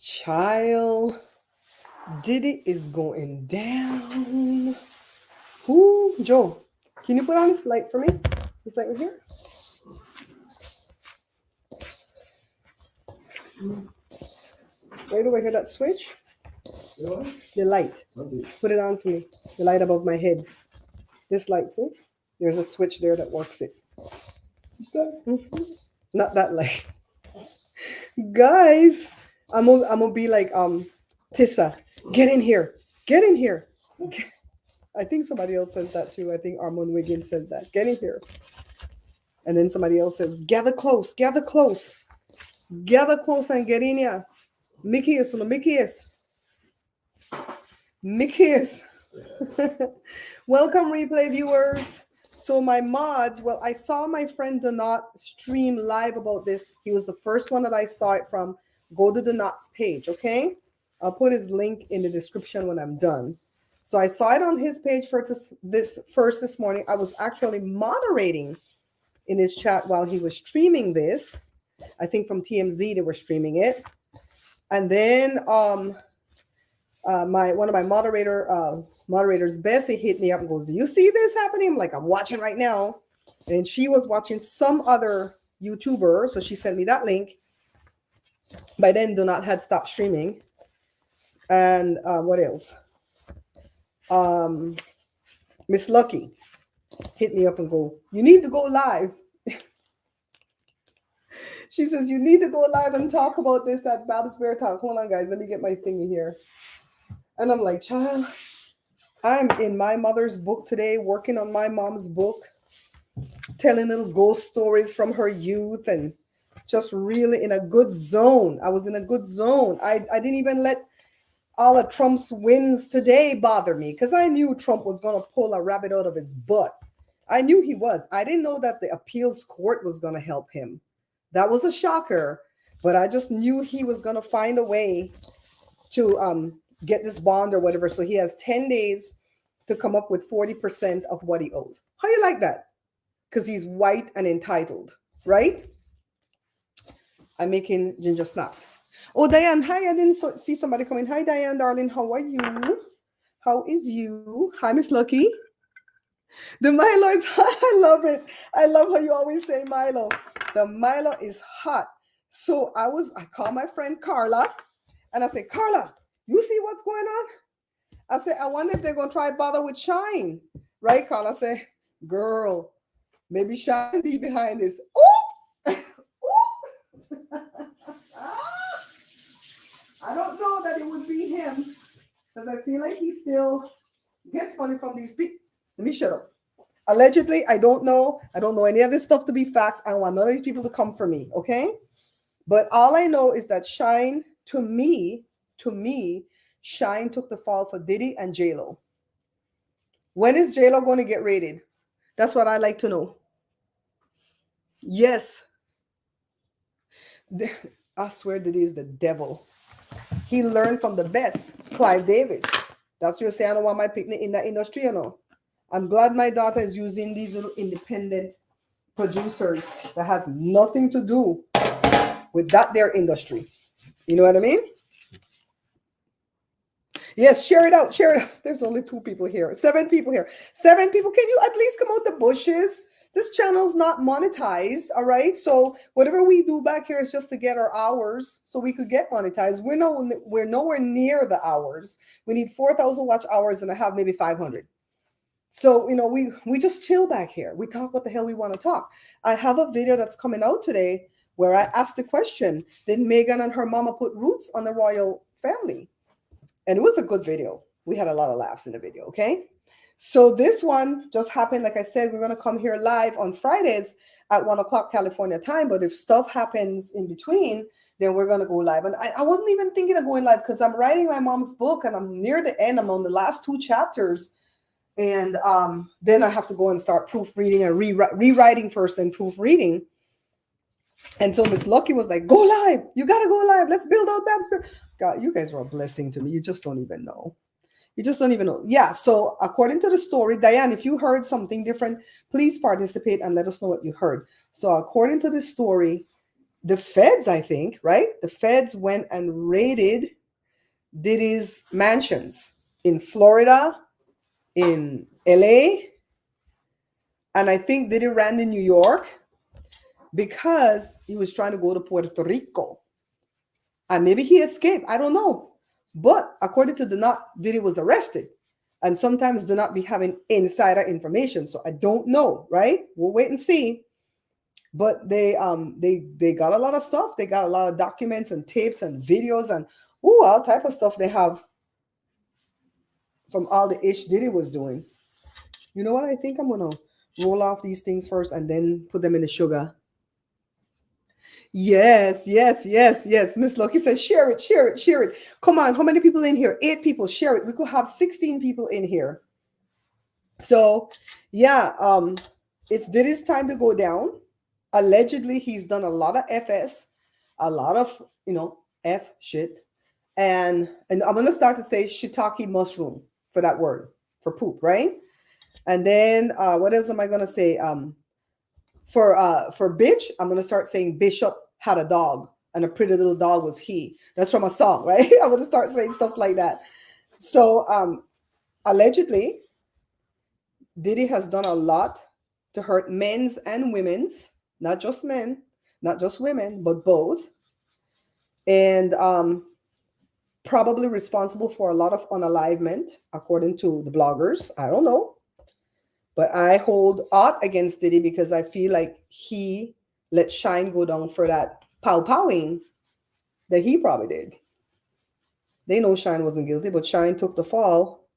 Child, Diddy is going down. Ooh, Joe, can you put on this light for me? This light right here. Right over here, that switch. The light. Put it on for me. The light above my head. This light, see? There's a switch there that works it. Mhm. Not that light. Guys, I'm gonna be like Tissa. Get in here. Get in here. I think somebody else says that too. I think Armand Wiggins says that. Get in here. And then somebody else says, gather close, gather close. Gather close and get in here. Mickey is. Welcome, replay viewers. So my mods, well, I saw my friend Donat stream live about this. He was the first one that I saw it from. Go to Donat's page, okay? I'll put his link in the description when I'm done. So I saw it on his page for this morning. I was actually moderating in his chat while he was streaming this. I think from TMZ they were streaming it. And then one of my moderators, Bessie, hit me up and goes, "Do you see this happening?" I'm like, "I'm watching right now." And she was watching some other YouTuber, so she sent me that link. By then, Donat had stopped streaming. And what else? Miss Lucky hit me up and go, "You need to go live." She says, "You need to go live and talk about this at Babs Bear Talk." Hold on, guys. Let me get my thingy here. And I'm like, child, I'm in my mother's book today, working on my mom's book, telling little ghost stories from her youth and just really in a good zone. I was in a good zone. I didn't even let all of Trump's wins today bother me because I knew Trump was going to pull a rabbit out of his butt. I knew he was. I didn't know that the appeals court was going to help him. That was a shocker, but I just knew he was going to find a way to get this bond or whatever. So he has 10 days to come up with 40% of what he owes. How you like that? Because he's white and entitled, right? I'm making ginger snaps. Oh, Diane, hi. I didn't see somebody coming. Hi, Diane, darling. How are you? How is you? Hi, Miss Lucky. The Milo is hot. I love it. I love how you always say Milo. The Milo is hot. So I called my friend Carla and I said, "Carla, you see what's going on?" I said, "I wonder if they're going to try bother with Shine." Right, Carla? I said, "Girl, maybe Shine be behind this." Oh! I don't know that it would be him because I feel like he still gets money from these people. Let me shut up. Allegedly, I don't know. I don't know any of this stuff to be facts. I don't want none of these people to come for me, okay? But all I know is that Shine, to me, Shine took the fall for Diddy and J-Lo. When is J-Lo going to get raided? That's what I like to know. Yes. I swear Diddy is the devil. He learned from the best, Clive Davis. That's what you're saying. I don't want my picnic in that industry, you know. I'm glad my daughter is using these little independent producers that has nothing to do with that their industry. You know what I mean? Yes, share it out. Share it out. There's only 2 people here. 7 people here. 7 people. Can you at least come out the bushes? This channel's not monetized, all right? So whatever we do back here is just to get our hours so we could get monetized. We're nowhere near the hours. We need 4,000 watch hours and I have maybe 500. So, you know, we just chill back here. We talk what the hell we want to talk. I have a video that's coming out today where I asked the question, did Meghan and her mama put roots on the royal family? And it was a good video. We had a lot of laughs in the video, okay? So this one just happened. Like I said, we're going to come here live on Fridays at 1 o'clock California time. But if stuff happens in between, then we're going to go live. And I wasn't even thinking of going live because I'm writing my mom's book and I'm near the end. I'm on the last 2 chapters. And then I have to go and start proofreading and rewriting first and proofreading. And so Miss Lucky was like, "Go live. You got to go live. Let's build out Babs." God, you guys are a blessing to me. You just don't even know. You just don't even know. Yeah. So according to the story, Diane, if you heard something different, please participate and let us know what you heard. So according to the story, the feds, I think, right? The feds went and raided Diddy's mansions in Florida, in LA, and I think Diddy ran in New York because he was trying to go to Puerto Rico. And maybe he escaped. I don't know. But according to the not, Diddy was arrested. And sometimes do not be having insider information. So I don't know, right? We'll wait and see. But they got a lot of stuff. They got a lot of documents and tapes and videos and all type of stuff they have from all the ish Diddy was doing. You know what? I think I'm gonna roll off these things first and then put them in the sugar. Yes, yes, yes, yes. Miss Lucky says, share it, share it, share it. Come on, how many people in here? 8 people. Share it. We could have 16 people in here. So, yeah, it's Diddy's time to go down. Allegedly, he's done a lot of FS, a lot of F shit, and I'm gonna start to say shiitake mushroom for that word for poop, right? And then what else am I gonna say? For bitch, I'm gonna start saying Bishop had a dog and a pretty little dog was he. That's from a song, right? I'm gonna start saying stuff like that. So allegedly, Diddy has done a lot to hurt men's and women's, not just men, not just women, but both. And probably responsible for a lot of unalivement, according to the bloggers. I don't know. But I hold aught against Diddy because I feel like he let Shine go down for that pow-powing that he probably did. They know Shine wasn't guilty, but Shine took the fall,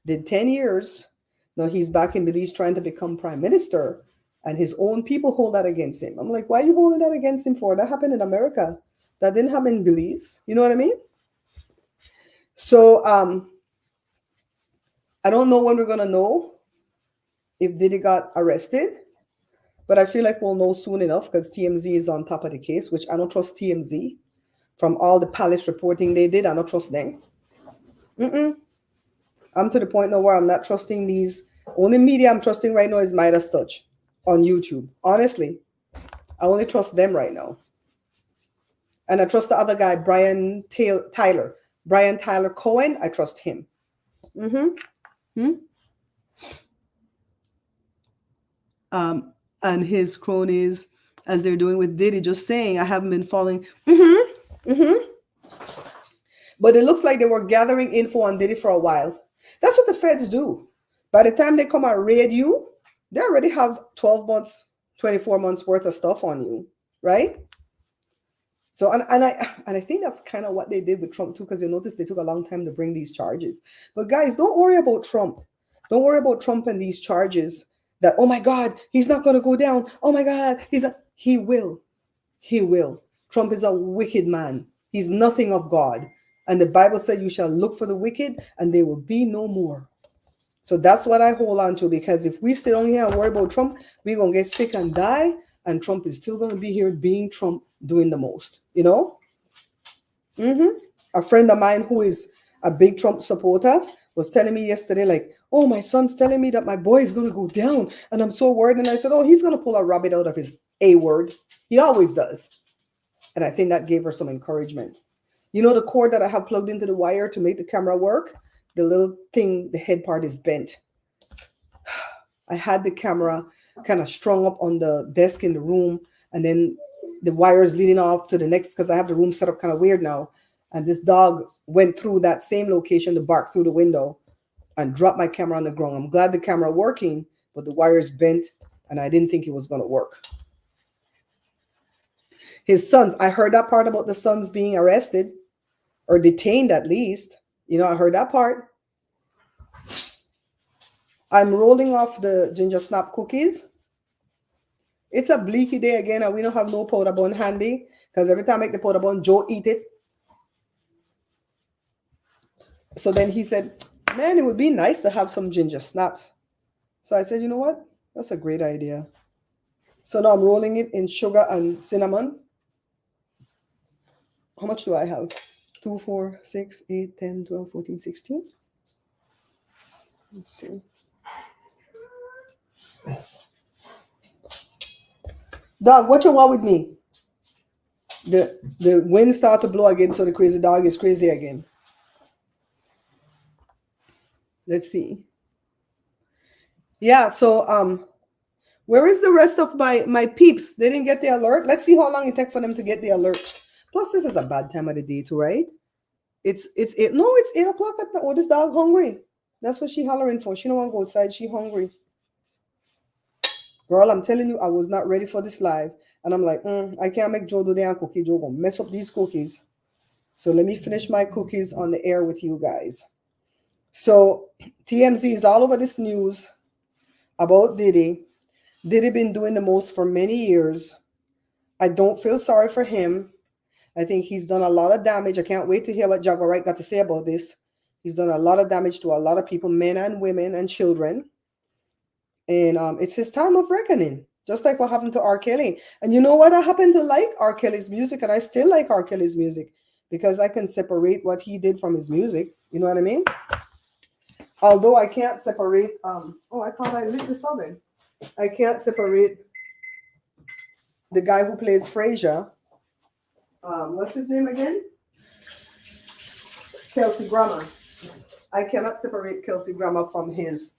did 10 years. Now he's back in Belize trying to become prime minister, and his own people hold that against him. I'm like, why are you holding that against him for? That happened in America. That didn't happen in Belize. You know what I mean? So I don't know when we're going to know if Diddy got arrested. But I feel like we'll know soon enough because TMZ is on top of the case, which I don't trust TMZ. From all the palace reporting they did, I don't trust them. I'm to the point now where I'm not trusting these. Only media I'm trusting right now is Midas Touch on YouTube. Honestly, I only trust them right now. And I trust the other guy, Brian Tyler Cohen. I trust him. And his cronies, as they're doing with Diddy, just saying, I haven't been following. But it looks like they were gathering info on Diddy for a while. That's what the feds do. By the time they come and raid you, they already have 12 months, 24 months worth of stuff on you, right? So and I think that's kind of what they did with Trump too, because you notice they took a long time to bring these charges. But guys, don't worry about Trump. Don't worry about Trump and these charges that, oh my God, he's not going to go down. Oh my God, he will. He will. Trump is a wicked man. He's nothing of God. And the Bible said you shall look for the wicked and they will be no more. So that's what I hold on to, because if we sit on here and worry about Trump, we're going to get sick and die. And Trump is still going to be here being Trump, doing the most, A friend of mine who is a big Trump supporter was telling me yesterday, like, oh, my son's telling me that my boy is going to go down. And I'm so worried. And I said, oh, he's going to pull a rabbit out of his A word. He always does. And I think that gave her some encouragement. You know, the cord that I have plugged into the wire to make the camera work, the little thing, the head part is bent. I had the camera kind of strung up on the desk in the room, and then the wires leading off to the next, because I have the room set up kind of weird now. And this dog went through that same location to bark through the window and dropped my camera on the ground. I'm glad the camera working, but the wires bent, and I didn't think it was going to work. His sons, I heard that part about the sons being arrested or detained at least. I heard that part. I'm rolling off the ginger snap cookies. It's a bleaky day again, and we don't have no powder bun handy, because every time I make the powder bun, Joe eat it. So then he said, man, it would be nice to have some ginger snaps. So I said, you know what? That's a great idea. So now I'm rolling it in sugar and cinnamon. How much do I have? 2, 4, 6, 8, 10, 12, 14, 16. Let's see. Dog, what you want with me? The wind start to blow again, so the crazy dog is crazy again. Let's see. Yeah, so where is the rest of my peeps? They didn't get the alert. Let's see how long it takes for them to get the alert. Plus, this is a bad time of the day too, right? It's eight. No, it's 8 o'clock at night. Oh, this dog hungry. That's what she hollering for. She don't want to go outside. She hungry. Girl, I'm telling you, I was not ready for this live. And I'm like, I can't make Joe do the cookie. Joe gonna mess up these cookies. So let me finish my cookies on the air with you guys. So TMZ is all over this news about Diddy. Diddy been doing the most for many years. I don't feel sorry for him. I think he's done a lot of damage. I can't wait to hear what Jago Wright got to say about this. He's done a lot of damage to a lot of people, men and women and children. And it's his time of reckoning, just like what happened to R. Kelly. And you know what? I happen to like R. Kelly's music, and I still like R. Kelly's music because I can separate what he did from his music. You know what I mean? Although I can't separate, oh, I thought I lit this oven. I can't separate the guy who plays Frasier. What's his name again? Kelsey Grammer. I cannot separate Kelsey Grammer from his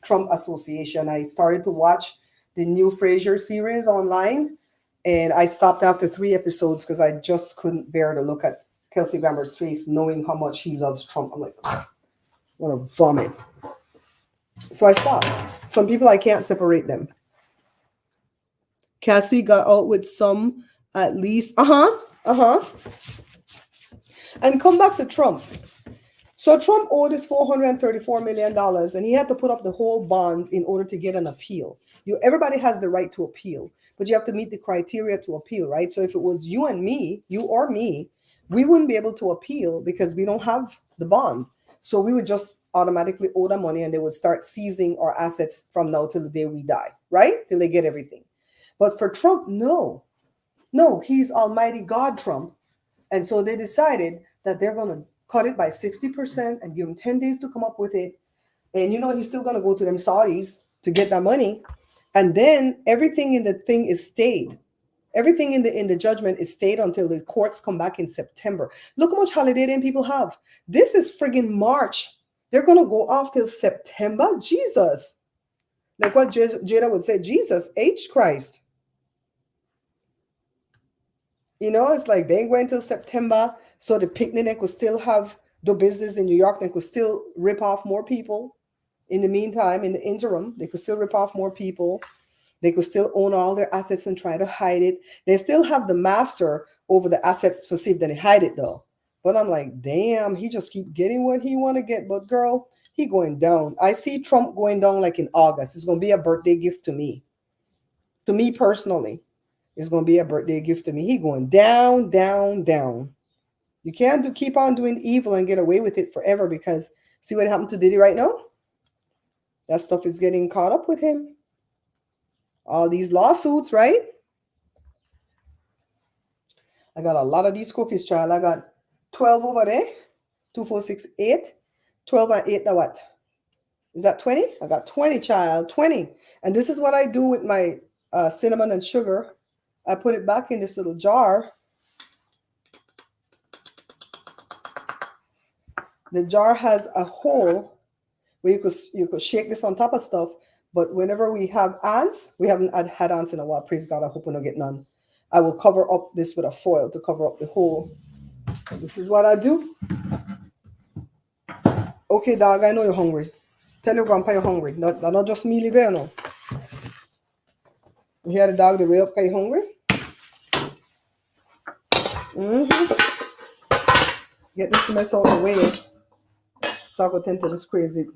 Trump association. I started to watch the new Frasier series online, and I stopped after 3 episodes because I just couldn't bear to look at Kelsey Grammer's face, knowing how much he loves Trump. I'm like, ugh, I want to vomit. So I stopped. Some people, I can't separate them. Cassie got out with some, at least. And come back to Trump. So Trump owed his $434 million, and he had to put up the whole bond in order to get an appeal. Everybody has the right to appeal, but you have to meet the criteria to appeal, right? So if it was you and me, you or me, we wouldn't be able to appeal because we don't have the bond. So we would just automatically owe the money, and they would start seizing our assets from now till the day we die, right? Till they get everything. But for Trump, no, he's Almighty God Trump. And so they decided that they're going to cut it by 60% and give him 10 days to come up with it. And he's still going to go to them Saudis to get that money. And then everything in the thing is stayed. Everything in the judgment is stayed until the courts come back in September. Look how much holiday then people have. This is friggin' March. They're going to go off till September. Jesus. Like what Jada would say, Jesus, H Christ. It's like they ain't going till September. So the picnic, they could still have the business in New York. They could still rip off more people. In the meantime, in the interim, they could still rip off more people. They could still own all their assets and try to hide it. They still have the master over the assets to see if they hide it though. But I'm like, damn, he just keep getting what he want to get. But girl, he going down. I see Trump going down like in August. It's going to be a birthday gift to me. To me personally, it's going to be a birthday gift to me. He going down, down, down. You can't keep on doing evil and get away with it forever because see what happened to Diddy right now? That stuff is getting caught up with him. All these lawsuits, right? I got a lot of these cookies, child. I got 12 over there. 2, 4, 6, 8. 12 and 8, now what? Is that 20? I got 20, child. 20. And this is what I do with my cinnamon and sugar. I put it back in this little jar. The jar has a hole where you could shake this on top of stuff. But whenever we have ants, we haven't had ants in a while. Praise God, I hope we don't get none. I will cover up this with a foil to cover up the hole. This is what I do. Okay, dog, I know you're hungry. Tell your grandpa you're hungry. Not just me, live no. You hear the dog, the real up, you hungry? Get this mess out of the way. So I could tend to this crazy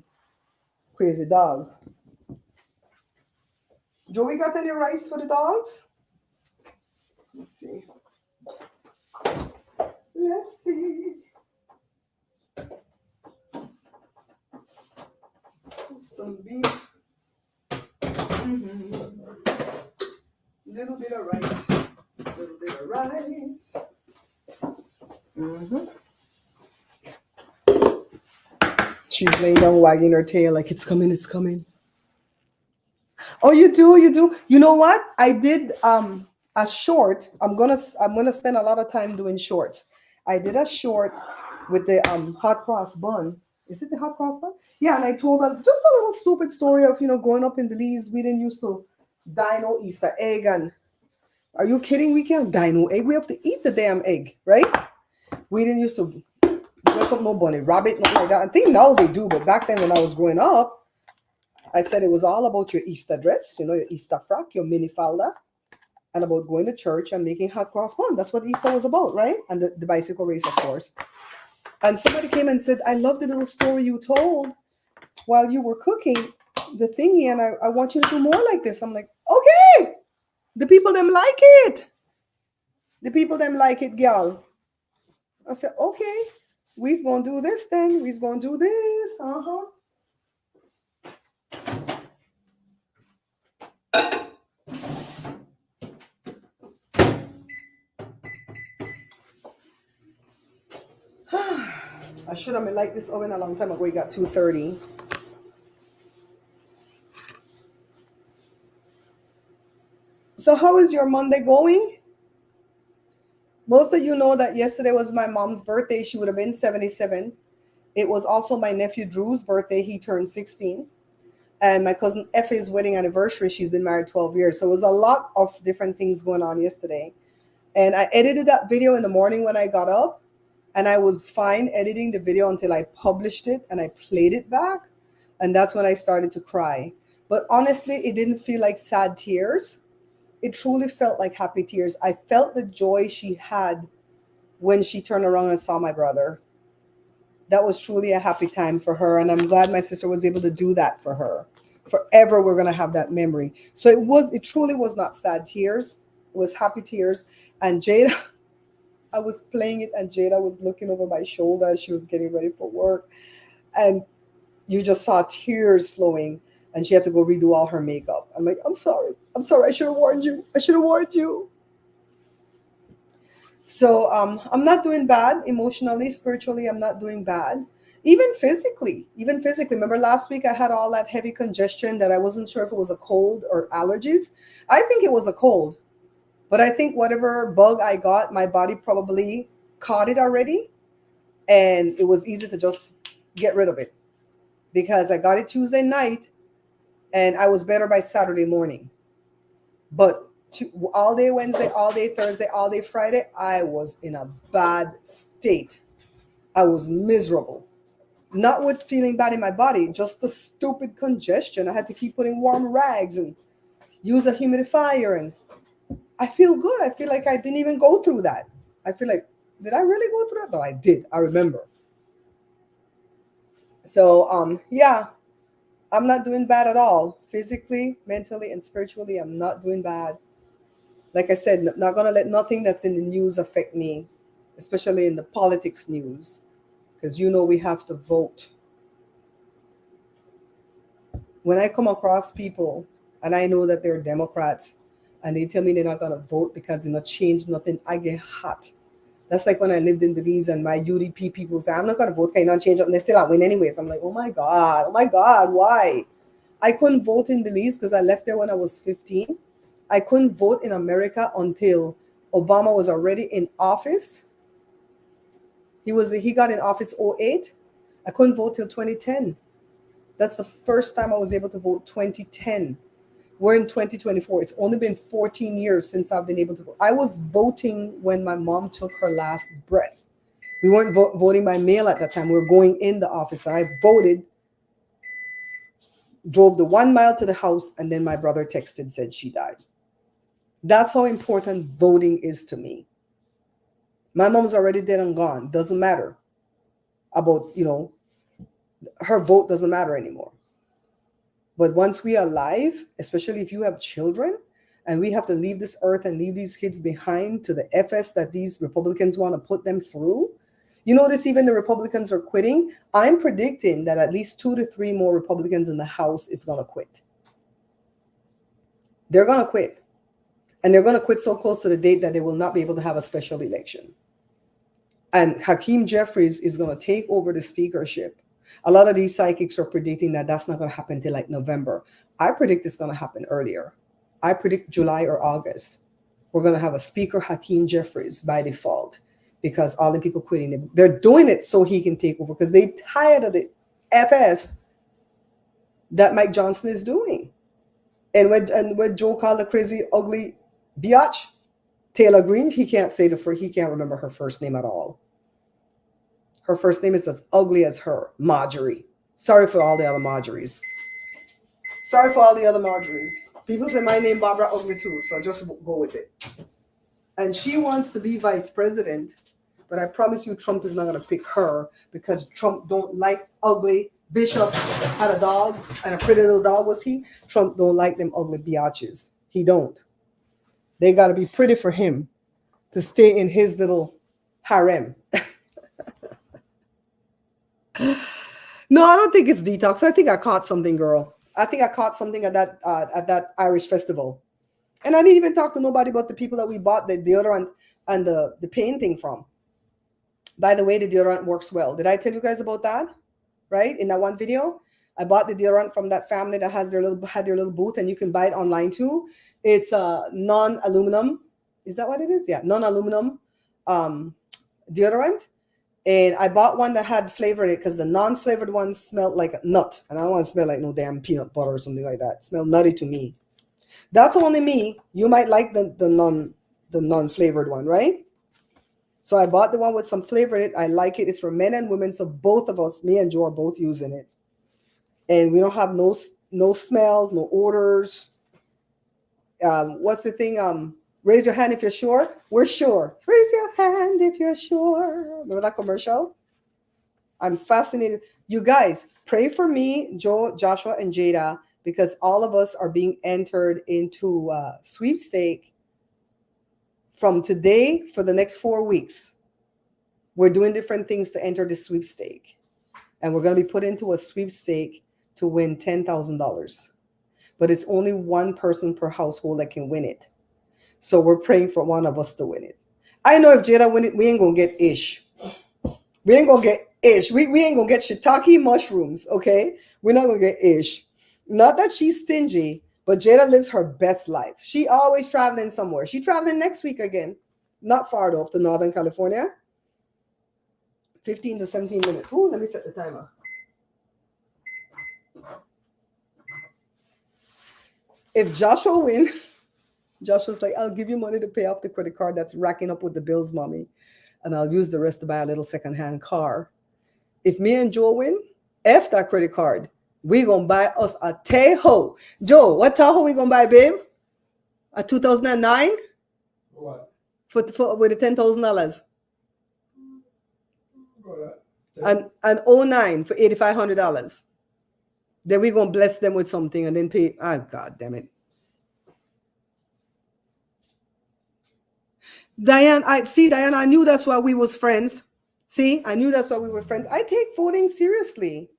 dog. Joey got any rice for the dogs? Let's see. Some beef. Little bit of rice. She's laying down wagging her tail like it's coming. Oh, you do. You know what? I did a short. I'm gonna spend a lot of time doing shorts. I did a short with the hot cross bun. Is it the hot cross bun? Yeah, and I told just a little stupid story of growing up in Belize. We didn't used to dine no Easter egg, and are you kidding? We can't dine no egg. We have to eat the damn egg, right? We didn't used to dress up no bunny rabbit, nothing like that. I think now they do, but back then when I was growing up, I said it was all about your Easter dress, your Easter frock, your mini falda, and about going to church and making hot cross bun. That's what Easter was about, right? And the bicycle race, of course. And somebody came and said, I love the little story you told while you were cooking the thingy, and I want you to do more like this. I'm like, okay, the people them like it. The people them like it, gal. I said, okay, we's gonna do this then. We's gonna do this. Uh-huh. I should have liked this oven a long time ago. We got 230. So how is your Monday going? Most of you know that yesterday was my mom's birthday. She would have been 77. It was also my nephew Drew's birthday. He turned 16. And my cousin Effie's wedding anniversary. She's been married 12 years. So it was a lot of different things going on yesterday. And I edited that video in the morning when I got up. And I was fine editing the video until I published it and I played it back. And that's when I started to cry. But honestly, it didn't feel like sad tears. It truly felt like happy tears. I felt the joy she had when she turned around and saw my brother. That was truly a happy time for her. And I'm glad my sister was able to do that for her. Forever, we're going to have that memory. So it truly was not sad tears. It was happy tears. And Jada, I was playing it and Jada was looking over my shoulder as she was getting ready for work. And you just saw tears flowing and she had to go redo all her makeup. I'm like, I'm sorry. I'm sorry. I should have warned you. I should have warned you. So I'm not doing bad emotionally, spiritually. I'm not doing bad. Even physically. Remember last week I had all that heavy congestion that I wasn't sure if it was a cold or allergies. I think it was a cold. But I think whatever bug I got, my body probably caught it already. And it was easy to just get rid of it. Because I got it Tuesday night and I was better by Saturday morning. But all day Wednesday, all day Thursday, all day Friday, I was in a bad state. I was miserable. Not with feeling bad in my body, just the stupid congestion. I had to keep putting warm rags and use a humidifier. And I feel good. I feel like I didn't even go through that. I feel like, did I really go through that? But I did. I remember. So, yeah, I'm not doing bad at all. Physically, mentally, and spiritually, I'm not doing bad. Like I said, not going to let nothing that's in the news affect me, especially in the politics news, because we have to vote. When I come across people and I know that they're Democrats and they tell me they're not going to vote because they're not change nothing, I get hot. That's like when I lived in Belize and my UDP people say, I'm not going to vote, can you not change it? And they still not win anyways. I'm like, oh my God, why? I couldn't vote in Belize because I left there when I was 15. I couldn't vote in America until Obama was already in office. He got in office 2008. I couldn't vote till 2010. That's the first time I was able to vote, 2010. We're in 2024. It's only been 14 years since I've been able to vote. I was voting when my mom took her last breath. We weren't voting by mail at that time. We were going in the office. I voted, drove the 1 mile to the house, and then my brother texted, said she died. That's how important voting is to me. My mom's already dead and gone. Doesn't matter about, her vote doesn't matter anymore. But once we are alive, especially if you have children, and we have to leave this earth and leave these kids behind to the FS that these Republicans want to put them through. You notice even the Republicans are quitting. I'm predicting that at least 2 to 3 more Republicans in the House is going to quit. They're going to quit. And they're going to quit so close to the date that they will not be able to have a special election. And Hakeem Jeffries is going to take over the speakership. A lot of these psychics are predicting that that's not going to happen until like November. I predict it's going to happen earlier. I predict July or August. We're going to have a speaker, Hakeem Jeffries, by default, because all the people quitting it. They're doing it so he can take over because they tired of the FS that Mike Johnson is doing. And when Joe called the crazy, ugly biatch, Taylor Green, he can't remember her first name at all. Her first name is as ugly as her, Marjorie. Sorry for all the other Marjories. Sorry for all the other Marjories. People say my name Barbara ugly too, so just go with it. And she wants to be vice president, but I promise you Trump is not going to pick her because Trump don't like ugly. Bishop had a dog, and a pretty little dog was he. Trump don't like them ugly biatches. He don't. They got to be pretty for him to stay in his little harem. No, I don't think it's detox. I think I caught something, girl. I think I caught something at that Irish festival. And I didn't even talk to nobody about the people that we bought the deodorant and the painting from. By the way, the deodorant works well. Did I tell you guys about that? Right? In that one video? I bought the deodorant from that family that had their little booth, and you can buy it online too. It's non-aluminum. Is that what it is? Yeah, non-aluminum deodorant. And I bought one that had flavor in it because the non-flavored one smelled like a nut. And I don't want to smell like no damn peanut butter or something like that. It smelled nutty to me. That's only me. You might like the non-flavored one, right? So I bought the one with some flavor in it. I like it. It's for men and women. So both of us, me and Joe, are both using it. And we don't have no smells, no odors. What's the thing? Raise your hand if you're sure. We're sure. Raise your hand if you're sure. Remember that commercial? I'm fascinated. You guys, pray for me, Joe, Joshua, and Jada, because all of us are being entered into sweepstake from today for the next 4 weeks. We're doing different things to enter the sweepstake. And we're going to be put into a sweepstake to win $10,000. But it's only one person per household that can win it. So we're praying for one of us to win it. I know if Jada win it, we ain't going to get ish. We ain't going to get ish. We ain't going to get shiitake mushrooms, okay? We're not going to get ish. Not that she's stingy, but Jada lives her best life. She always traveling somewhere. She traveling next week again. Not far up to Northern California. 15 to 17 minutes. Ooh, let me set the timer. If Joshua win, Joshua's like, I'll give you money to pay off the credit card that's racking up with the bills, mommy. And I'll use the rest to buy a little secondhand car. If me and Joe win, F that credit card. We gonna buy us a Tahoe. Joe, what Tahoe we gonna buy, babe? A 2009? What? For with the $10,000. An 09 for $8,500. Then we gonna bless them with something and then pay. Oh, God damn it. Diane, I knew that's why we was friends. See, I knew that's why we were friends. I take voting seriously.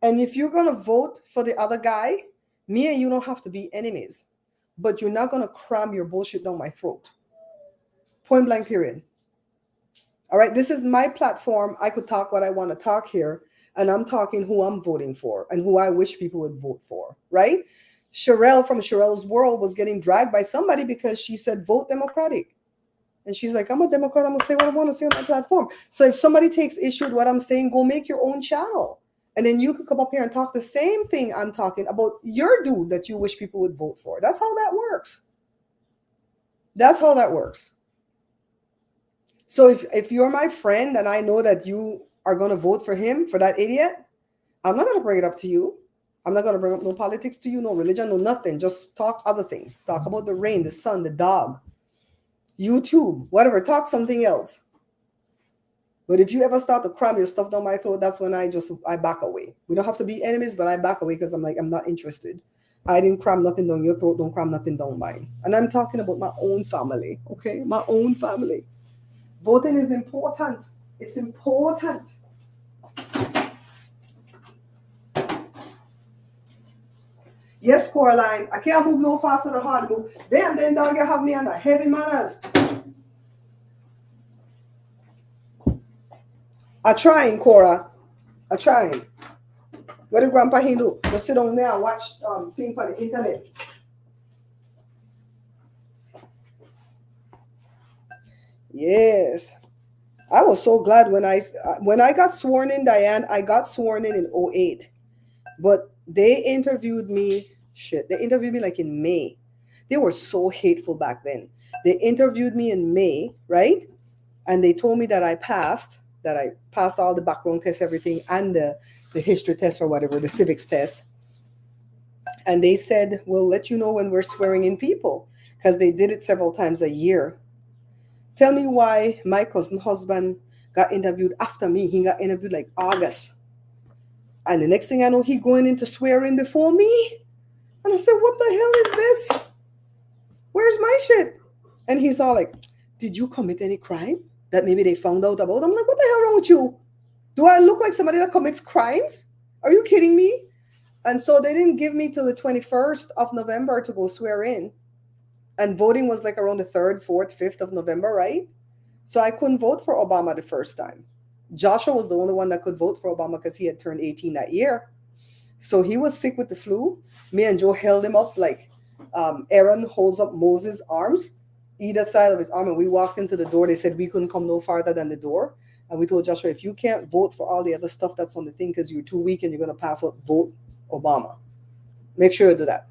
And if you're going to vote for the other guy, me and you don't have to be enemies. But you're not going to cram your bullshit down my throat. Point blank, period. All right, this is my platform. I could talk what I want to talk here. And I'm talking who I'm voting for and who I wish people would vote for, right? Sherelle from Sherelle's World was getting dragged by somebody because she said, vote Democratic. And she's like, I'm a Democrat. I'm going to say what I want to say on my platform. So if somebody takes issue with what I'm saying, go make your own channel. And then you can come up here and talk the same thing I'm talking about your dude that you wish people would vote for. That's how that works. So if you're my friend and I know that you are going to vote for him, for that idiot, I'm not going to bring it up to you. I'm not going to bring up no politics to you, no religion, no nothing. Just talk other things. Talk about the rain, the sun, the dog, YouTube, whatever. Talk something else. But if you ever start to cram your stuff down my throat, that's when I back away. We don't have to be enemies, but I back away because I'm like, I'm not interested. I didn't cram nothing down your throat. Don't cram nothing down mine. And I'm talking about my own family, okay? My own family. Voting is important. It's important. Yes, Coraline. I can't move no faster than hard move. Damn, then dog, you have me under heavy manners. I'm trying, Cora. I'm trying. What did Grandpa he do? Just sit down there and watch things on the internet. Yes. I was so glad when I got sworn in, Diane. I got sworn in '08. But they interviewed me. Shit, they interviewed me like in May. They were so hateful back then. They interviewed me in May, right? And they told me that I passed all the background tests, everything, and the history test or whatever, the civics test. And they said, we'll let you know when we're swearing in people because they did it several times a year. Tell me why my cousin husband got interviewed after me. He got interviewed like August. And the next thing I know, he going in to swear in before me. And I said, what the hell is this? Where's my shit? And he's all like, did you commit any crime that maybe they found out about? I'm like, what the hell wrong with you? Do I look like somebody that commits crimes? Are you kidding me? And so they didn't give me till the 21st of November to go swear in. And voting was like around the 3rd, 4th, 5th of November, right? So I couldn't vote for Obama the first time. Joshua was the only one that could vote for Obama because he had turned 18 that year. So he was sick with the flu. Me and Joe held him up like Aaron holds up Moses' arms, either side of his arm. And we walked into the door. They said we couldn't come no farther than the door. And we told Joshua, if you can't vote for all the other stuff that's on the thing because you're too weak and you're going to pass out, vote Obama. Make sure you do that.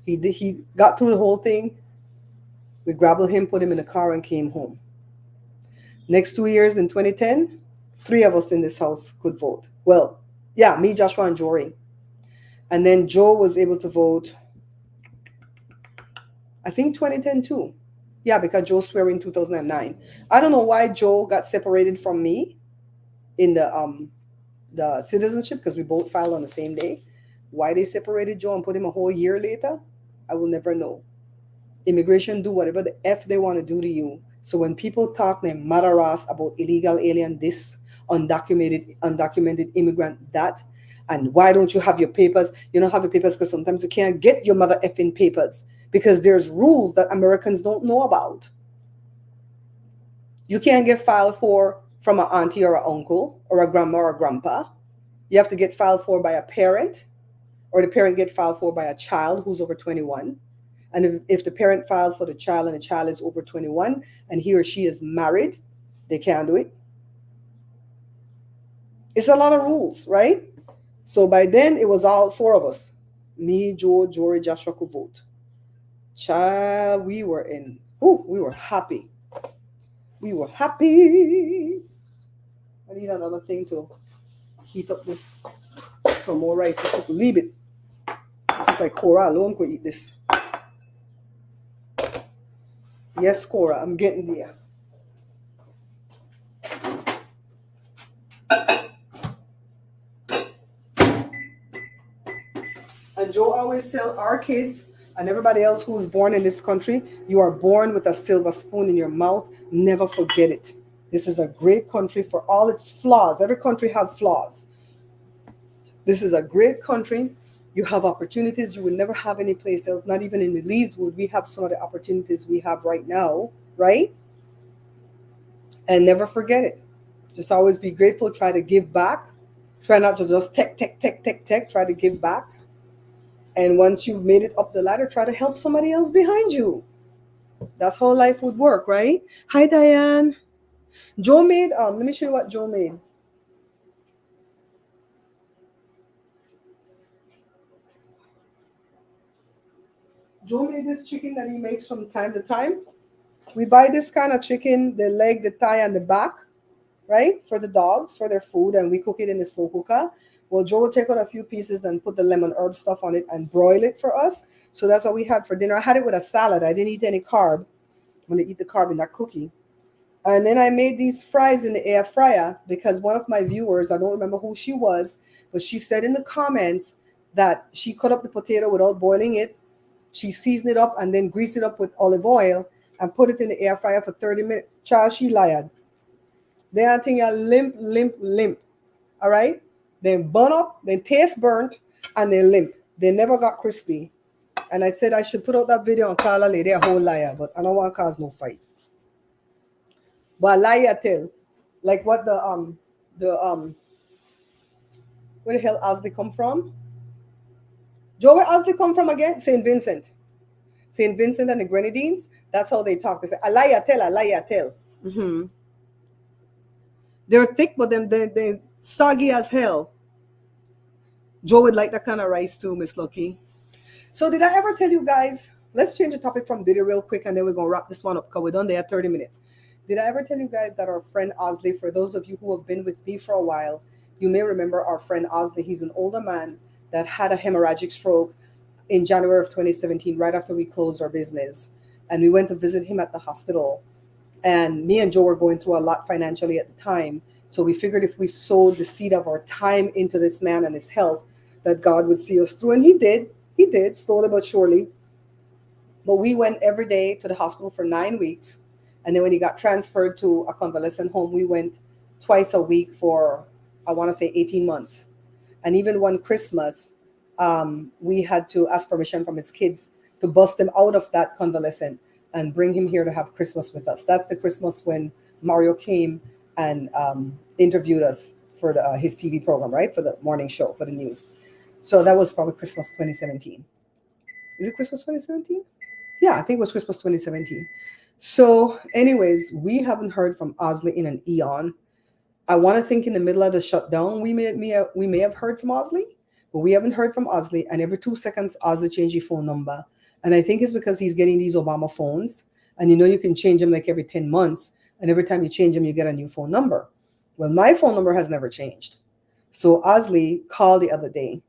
He got through the whole thing. We grabbed him, put him in a car, and came home. Next 2 years in 2010, three of us in this house could vote. Well, yeah, me, Joshua, and Jory. And then Joe was able to vote, I think 2010 too. Yeah, because Joe swore in 2009. I don't know why Joe got separated from me in the citizenship because we both filed on the same day. Why they separated Joe and put him a whole year later, I will never know. Immigration do whatever the F they want to do to you. So when people talk their madaras about illegal alien this, undocumented immigrant that, and why don't you have your papers? You don't have your papers because sometimes you can't get your mother effing papers because there's rules that Americans don't know about. You can't get filed for from an auntie or an uncle or a grandma or a grandpa. You have to get filed for by a parent, or the parent get filed for by a child who's over 21. And if the parent filed for the child and the child is over 21 and he or she is married, they can't do it. It's a lot of rules, right? So by then it was all four of us. Me, Joe, Jory, Joshua could vote. Child, we were in. Ooh, we were happy. We were happy. I need another thing to heat up this. Some more rice. Just leave it. It's like Cora alone could eat this. Yes, Cora, I'm getting there. And Joe always tell our kids and everybody else who's born in this country, you are born with a silver spoon in your mouth. Never forget it. This is a great country for all its flaws. Every country have flaws. This is a great country. You have opportunities you will never have any place else. Not even in the least would we have some of the opportunities we have right now, right? And never forget it. Just always be grateful. Try to give back. Try not to just tech. Try to give back. And once you've made it up the ladder, try to help somebody else behind you. That's how life would work, right? Hi, Diane. Joe made, let me show you what Joe made. Joe made this chicken that he makes from time to time. We buy this kind of chicken, the leg, the thigh, and the back, right? For the dogs, for their food, and we cook it in the slow cooker. Well, Joe will take out a few pieces and put the lemon herb stuff on it and broil it for us. So that's what we had for dinner. I had it with a salad. I didn't eat any carb. I'm going to eat the carb in that cookie. And then I made these fries in the air fryer because one of my viewers, I don't remember who she was, but she said in the comments that she cut up the potato without boiling it. She seasoned it up and then greased it up with olive oil and put it in the air fryer for 30 minutes. Child, she lied. They are thing a limp. All right? They burn up, they taste burnt, and they limp. They never got crispy. And I said I should put out that video and call a lady a whole liar, but I don't want to cause no fight. But lie I tell. Like what where the hell Osley come from? Joe, where Osley come from again? St. Vincent. St. Vincent and the Grenadines. That's how they talk. They say, a lie I tell, a lie I tell. Hmm. They're thick, but then they soggy as hell. Joe would like that kind of rice too, Miss Lucky. So did I ever tell you guys? Let's change the topic from Diddy real quick, and then we're gonna wrap this one up because we're done there at 30 minutes. Did I ever tell you guys that our friend Osley, for those of you who have been with me for a while, you may remember our friend Osley. He's an older man that had a hemorrhagic stroke in January of 2017, right after we closed our business, and we went to visit him at the hospital. And me and Joe were going through a lot financially at the time. So we figured if we sowed the seed of our time into this man and his health, that God would see us through. And he did. He did, slowly but surely. But we went every day to the hospital for 9 weeks. And then when he got transferred to a convalescent home, we went twice a week for, I want to say, 18 months. And even one Christmas, we had to ask permission from his kids to bust him out of that convalescent and bring him here to have Christmas with us. That's the Christmas when Mario came and interviewed us for his TV program, right? For the morning show, for the news. So that was probably Christmas 2017. Is it Christmas 2017? Yeah, I think it was Christmas 2017. So, anyways, we haven't heard from Osley in an eon. I want to think in the middle of the shutdown, we may have heard from Osley, but we haven't heard from Osley. And every 2 seconds, Osley changed his phone number. And I think it's because he's getting these Obama phones. And you can change them like every 10 months. And every time you change them, you get a new phone number. Well, my phone number has never changed. So Osley called the other day,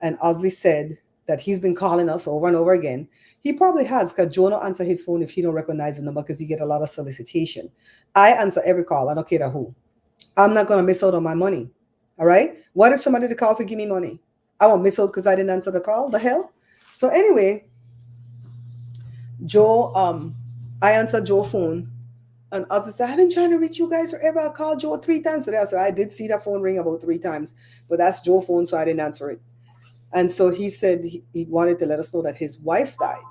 and Osley said that he's been calling us over and over again. He probably has, because Joe don't answer his phone if he don't recognize the number because he get a lot of solicitation. I answer every call. I don't care who. I'm not gonna miss out on my money. All right. What if somebody to call for give me money? I won't miss out because I didn't answer the call. The hell. So anyway, Joe, I answered Joe's phone, and Ozzy said, I've been trying to reach you guys forever. I called Joe 3 times today. I said, I did see that phone ring about 3 times, but that's Joe's phone, so I didn't answer it. And so he said he wanted to let us know that his wife died.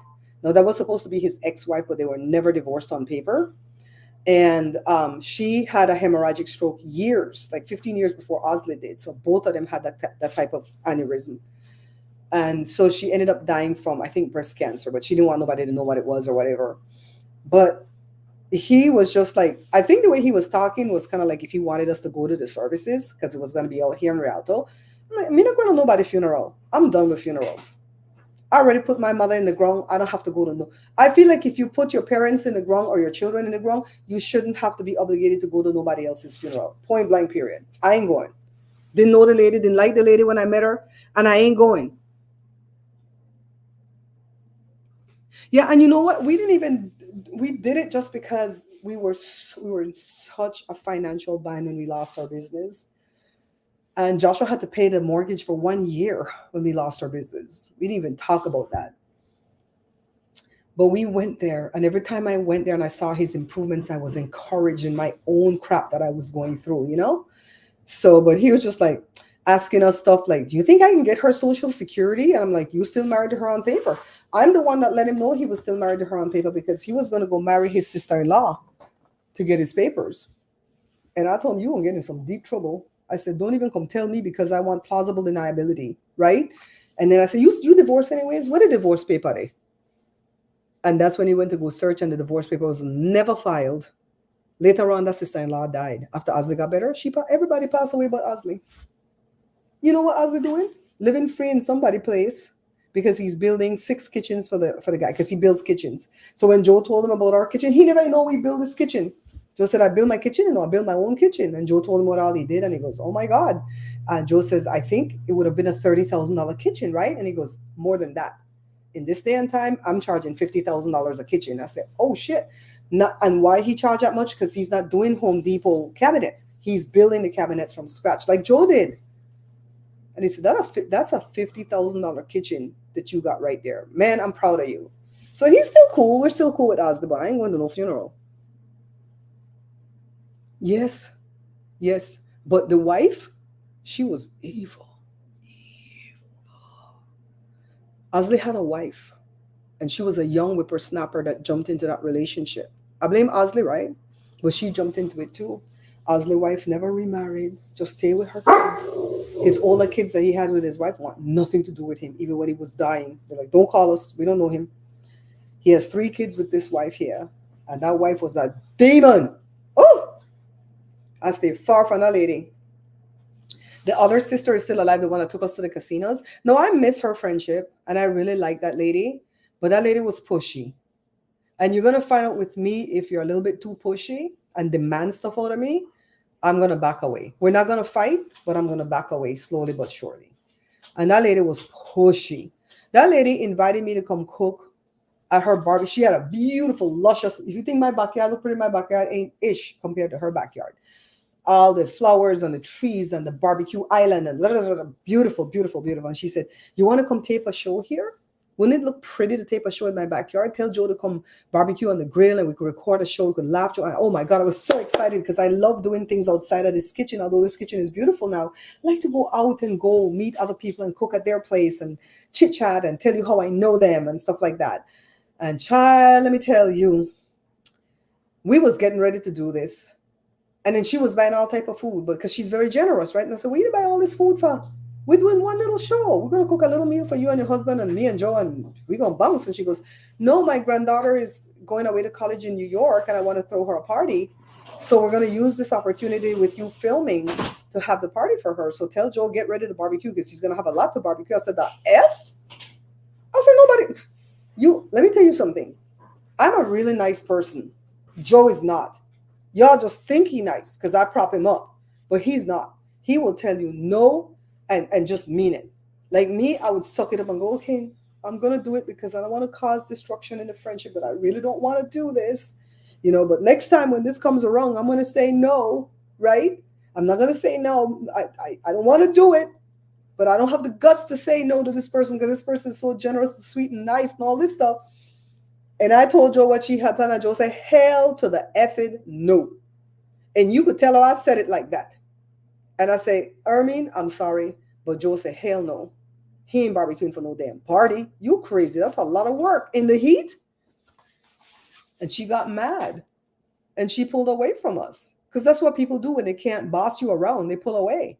Now, that was supposed to be his ex-wife, but they were never divorced on paper. And she had a hemorrhagic stroke years, like 15 years before Osley did. So both of them had that type of aneurysm. And so she ended up dying from, I think, breast cancer, but she didn't want nobody to know what it was or whatever. But he was just like, I think the way he was talking was kind of like if he wanted us to go to the services because it was going to be out here in Rialto. I'm like, I'm not going to nobody's funeral. I'm done with funerals. I already put my mother in the ground. I don't have to go to no. I feel like if you put your parents in the ground or your children in the ground, you shouldn't have to be obligated to go to nobody else's funeral. Point blank, period. I ain't going. Didn't know the lady, didn't like the lady when I met her, and I ain't going. Yeah, and you know what? We did it just because we were in such a financial bind when we lost our business. And Joshua had to pay the mortgage for 1 year when we lost our business. We didn't even talk about that. But we went there, and every time I went there and I saw his improvements, I was encouraged in my own crap that I was going through. So, but he was just like asking us stuff like, do you think I can get her social security? And I'm like, you still married to her on paper. I'm the one that let him know he was still married to her on paper because he was going to go marry his sister-in-law to get his papers. And I told him, you won't get in some deep trouble. I said, don't even come tell me because I want plausible deniability, right? And then I said, you divorced anyways? What a divorce paper they? And that's when he went to go search, and the divorce paper was never filed. Later on, that sister-in-law died. After Osley got better, everybody passed away but Osley. You know what Osley doing? Living free in somebody's place because he's building 6 kitchens for the guy because he builds kitchens. So when Joe told him about our kitchen, he never know we build this kitchen. Joe said, I build my kitchen, I build my own kitchen. And Joe told him what all he did, and he goes, oh my God. Joe says, I think it would have been a $30,000 kitchen, right? And he goes, more than that. In this day and time, I'm charging $50,000 a kitchen. I said, oh shit. And why he charged that much? Because he's not doing Home Depot cabinets. He's building the cabinets from scratch like Joe did. And he said, that's a $50,000 kitchen that you got right there. Man, I'm proud of you. So he's still cool. We're still cool with Oz, but I ain't going to no funeral. Yes, yes. But the wife, she was evil. Osley had a wife, and she was a young whippersnapper that jumped into that relationship. I blame Osley, right? But she jumped into it too. Osley's wife never remarried, just stay with her kids. His older kids that he had with his wife want nothing to do with him, even when he was dying. They're like, don't call us, we don't know him. He has 3 kids with this wife here, and that wife was a demon. I stay far from that lady. The other sister is still alive, the one that took us to the casinos. No, I miss her friendship and I really like that lady, but that lady was pushy. And you're gonna find out with me if you're a little bit too pushy and demand stuff out of me, I'm gonna back away. We're not gonna fight, but I'm gonna back away slowly but surely. And that lady was pushy. That lady invited me to come cook at her barbecue. She had a beautiful, luscious. If you think my backyard look pretty, my backyard ain't ish compared to her backyard. All the flowers and the trees and the barbecue island and blah, blah, blah, blah. Beautiful, beautiful, beautiful. And she said, "You want to come tape a show here? Wouldn't it look pretty to tape a show in my backyard? Tell Joe to come barbecue on the grill and we could record a show. We could laugh. Oh my God, I was so excited because I love doing things outside of this kitchen. Although this kitchen is beautiful now, I like to go out and go meet other people and cook at their place and chit chat and tell you how I know them and stuff like that." And child, let me tell you, we was getting ready to do this. And then she was buying all type of food, but because she's very generous, right? And I said, "What you buy all this food for? We're doing one little show. We're gonna cook a little meal for you and your husband and me and Joe, and we're gonna bounce." And she goes, "No, my granddaughter is going away to college in New York, and I want to throw her a party. So we're gonna use this opportunity with you filming to have the party for her. So tell Joe get ready to barbecue because he's gonna have a lot to barbecue." I said, "The F?" I said, "Nobody. You. Let me tell you something. I'm a really nice person. Joe is not. Y'all just think he nice because I prop him up, but he's not. He will tell you no and just mean it. Like me, I would suck it up and go, okay, I'm gonna do it because I don't want to cause destruction in the friendship, but I really don't want to do this, you know. But next time when this comes around, I'm gonna say no, right? I'm not gonna say no. I don't want to do it, but I don't have the guts to say no to this person because this person is so generous and sweet and nice and all this stuff. And I told Joe what she had planned, and Joe said, "Hell to the effing no." And you could tell her I said it like that. And I say, "Ermine, I'm sorry." But Joe said, "Hell no. He ain't barbecuing for no damn party. You crazy. That's a lot of work in the heat." And she got mad and she pulled away from us. Because that's what people do when they can't boss you around. They pull away.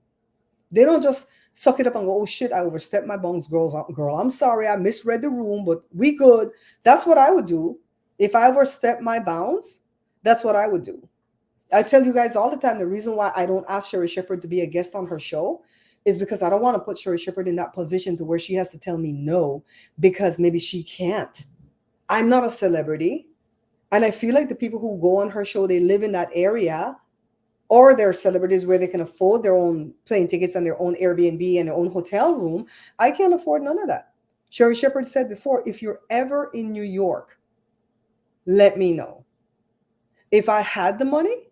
They don't just suck it up and go, "Oh shit, I overstepped my bounds, girl. I'm sorry, I misread the room, but we good." That's what I would do. If I overstepped my bounds, that's what I would do. I tell you guys all the time, the reason why I don't ask Sherry Shepherd to be a guest on her show is because I don't want to put Sherry Shepherd in that position to where she has to tell me no because maybe she can't. I'm not a celebrity. And I feel like the people who go on her show, they live in that area, or they're celebrities where they can afford their own plane tickets and their own Airbnb and their own hotel room. I can't afford none of that. Sherry Shepherd said before, if you're ever in New York, let me know. If I had the money,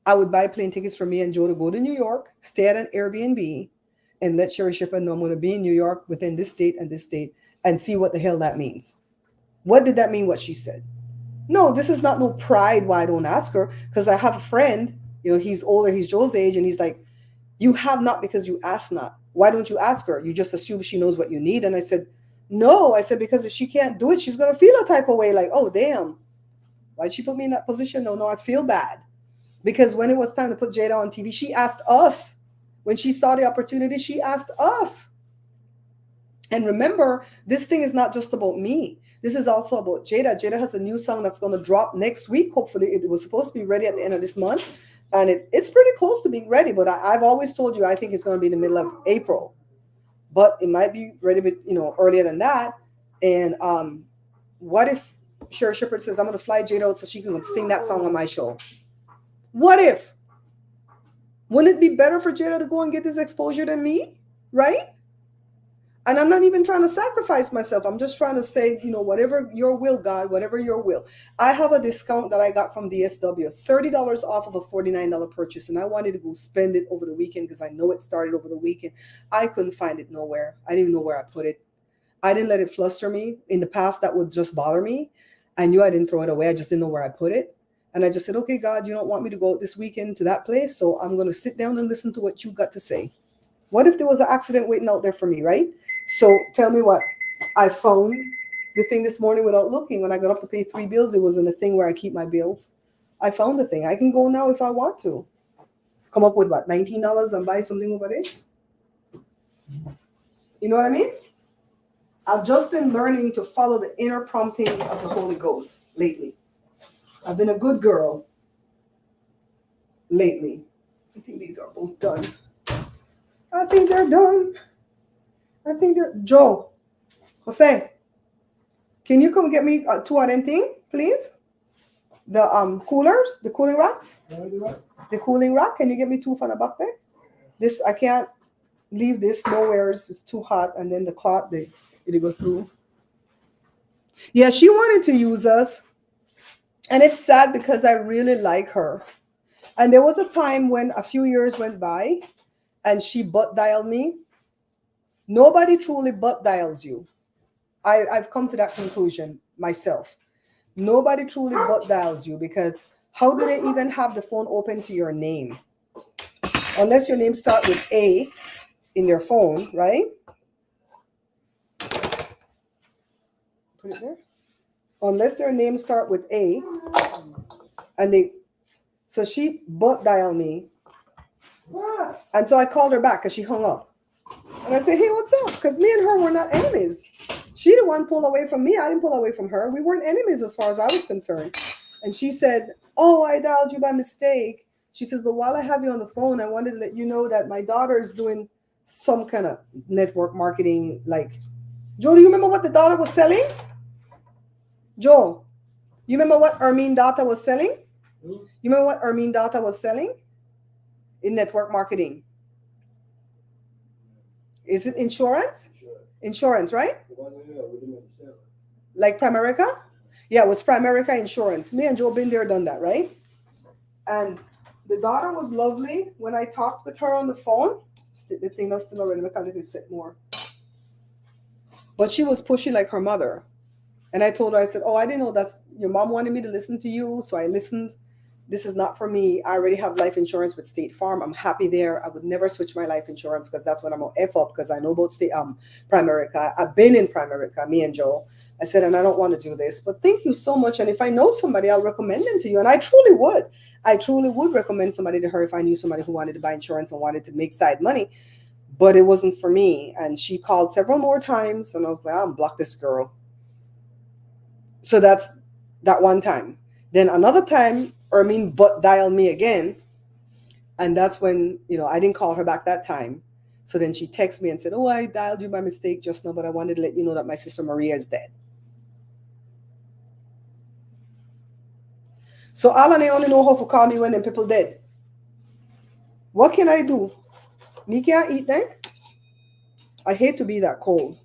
I would buy plane tickets for me and Joe to go to New York, stay at an Airbnb, and let Sherry Shepherd know I'm going to be in New York within this date and this date and see what the hell that means. What did that mean, what she said? No, this is not no pride why I don't ask her, because I have a friend, you know, he's older, he's Joe's age, and he's like, "You have not because you ask not. Why don't you ask her? You just assume she knows what you need." And I said, "No," I said, "because if she can't do it, she's going to feel a type of way like, oh, damn, why'd she put me in that position?" No, I feel bad. Because when it was time to put Jada on TV, she asked us. When she saw the opportunity, she asked us. And remember, this thing is not just about me. This is also about Jada. Jada has a new song that's going to drop next week. Hopefully, it was supposed to be ready at the end of this month. And it's pretty close to being ready. But I've always told you, I think it's going to be in the middle of April. But it might be ready, earlier than that. And what if Sherry Shepherd says, "I'm going to fly Jada out so she can sing that song on my show"? What if? Wouldn't it be better for Jada to go and get this exposure than me? Right? And I'm not even trying to sacrifice myself. I'm just trying to say, whatever your will, God, whatever your will. I have a discount that I got from DSW, $30 off of a $49 purchase. And I wanted to go spend it over the weekend because I know it started over the weekend. I couldn't find it nowhere. I didn't even know where I put it. I didn't let it fluster me. In the past, that would just bother me. I knew I didn't throw it away. I just didn't know where I put it. And I just said, "Okay, God, you don't want me to go this weekend to that place. So I'm going to sit down and listen to what you got to say. What if there was an accident waiting out there for me, right?" So tell me what. I found the thing this morning without looking. When I got up to pay 3 bills, it was in the thing where I keep my bills. I found the thing. I can go now if I want to. Come up with what, $19 and buy something over there? You know what I mean? I've just been learning to follow the inner promptings of the Holy Ghost lately. I've been a good girl lately. I think these are both done. I think they're done. I think they're Joe. Jose, can you come get me two of them thing, please? The coolers, the cooling racks. The cooling rack. Can you get me two from the back there? This I can't leave this nowhere. It's too hot, and then the cloth it'll go through. Yeah, she wanted to use us, and it's sad because I really like her. And there was a time when a few years went by, and she butt dialed me. Nobody truly butt dials you. I've come to that conclusion myself. Nobody truly butt dials you because how do they even have the phone open to your name? Unless your name starts with A in your phone, right? Put it there. Unless their name start with A, and so she butt dialed me, and so I called her back because she hung up, and I said, "Hey, what's up?" Because me and her were not enemies. She the one pulled away from me. I didn't pull away from her. We weren't enemies as far as I was concerned. And she said, "Oh, I dialed you by mistake." She says, "But while I have you on the phone, I wanted to let you know that my daughter is doing some kind of network marketing. Like, Joe, do you remember what the daughter was selling? Joe, you remember what Ermine Data was selling? You remember what Ermine Data was selling in network marketing? Is it insurance? Insurance, right? Like Primerica? Yeah, it was Primerica Insurance. Me and Joe been there, done that, right? And the daughter was lovely. When I talked with her on the phone, the thing was still already because it is set more. But she was pushy like her mother. And I told her, I said, "Oh, I didn't know that's your mom wanted me to listen to you. So I listened. This is not for me. I already have life insurance with State Farm. I'm happy there. I would never switch my life insurance because that's when I'm gonna F up because I know about Primerica. I've been in Primerica, me and Joe. I said, and I don't want to do this. But thank you so much. And if I know somebody, I'll recommend them to you. And I truly would. I truly would recommend somebody to her if I knew somebody who wanted to buy insurance and wanted to make side money. But it wasn't for me. And she called several more times, and I was like, I'm block this girl. So that's that one time. Then another time, Ermine butt dialed me again. And that's when, I didn't call her back that time. So then she texted me and said, "Oh, I dialed you by mistake just now, but I wanted to let you know that my sister Maria is dead." So Alan, I only know how to call me when them people dead. What can I do? Me can't eat them. I hate to be that cold.